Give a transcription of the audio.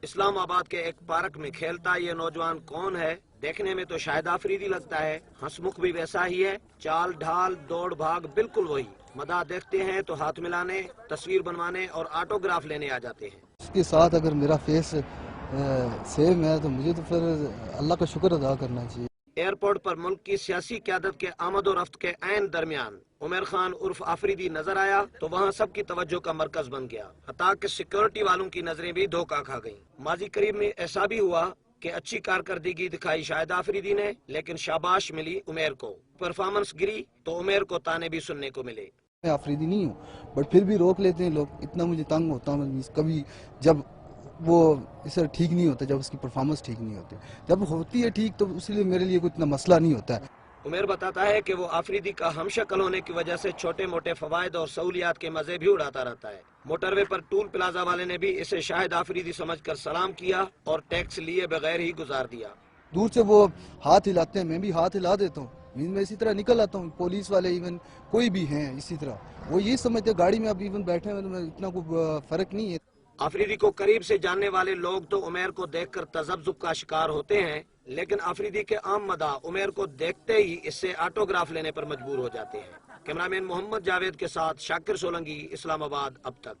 اسلام آباد کے ایک پارک میں کھیلتا یہ نوجوان کون ہے؟ دیکھنے میں تو شاہد آفریدی لگتا ہے، ہنسمکھ بھی ویسا ہی ہے، چال ڈھال دوڑ بھاگ بالکل وہی۔ مداح دیکھتے ہیں تو ہاتھ ملانے، تصویر بنوانے اور آٹوگراف لینے آ جاتے ہیں۔ اس کے ساتھ اگر میرا فیس سیم ہے تو مجھے تو پھر اللہ کا شکر ادا کرنا چاہیے۔ ایئرپورٹ پر ملک کی سیاسی قیادت کے آمد و رفت کے عین درمیان عمیر خان عرف آفریدی نظر آیا تو وہاں سب کی توجہ کا مرکز بن گیا، حتیٰ کہ سیکیورٹی والوں کی نظریں بھی دھوکہ کھا گئیں۔ ماضی قریب میں ایسا بھی ہوا کہ اچھی کارکردگی دکھائی شاہد آفریدی نے، لیکن شاباش ملی عمیر کو۔ پرفارمنس گری تو عمیر کو تانے بھی سننے کو ملے۔ میں آفریدی نہیں ہوں، بٹ پھر بھی روک لیتے ہیں لوگ، اتنا مجھے تنگ ہوتا ہوں کبھی جب وہ اس طرح ٹھیک نہیں ہوتا، جب اس کی پرفارمنس ٹھیک نہیں ہوتی، جب ہوتی ہے ٹھیک تو اس لیے میرے لیے کوئی اتنا مسئلہ نہیں ہوتا ہے۔ عمیر بتاتا ہے کہ وہ آفریدی کا ہم شکل ہونے کی وجہ سے چھوٹے موٹے فوائد اور سہولیات کے مزے بھی اڑاتا رہتا ہے۔ موٹر وے پر ٹول پلازا والے نے بھی اسے شاہد آفریدی سمجھ کر سلام کیا اور ٹیکس لیے بغیر ہی گزار دیا۔ دور سے وہ ہاتھ ہلاتے ہیں، میں بھی ہاتھ ہلا دیتا ہوں، میں اسی طرح نکل آتا ہوں۔ پولیس والے ایون کوئی بھی ہیں اسی طرح، وہ یہ سمجھتے ہیں گاڑی میں اب ایون بیٹھے ہوئے تو اتنا کوئی فرق نہیں ہے۔ آفریدی کو قریب سے جاننے والے لوگ تو عمیر کو دیکھ کر تذبذب کا شکار ہوتے ہیں، لیکن آفریدی کے عام مداح عمیر کو دیکھتے ہی اس سے آٹوگراف لینے پر مجبور ہو جاتے ہیں۔ کیمرامین محمد جاوید کے ساتھ شاکر سولنگی، اسلام آباد اب تک۔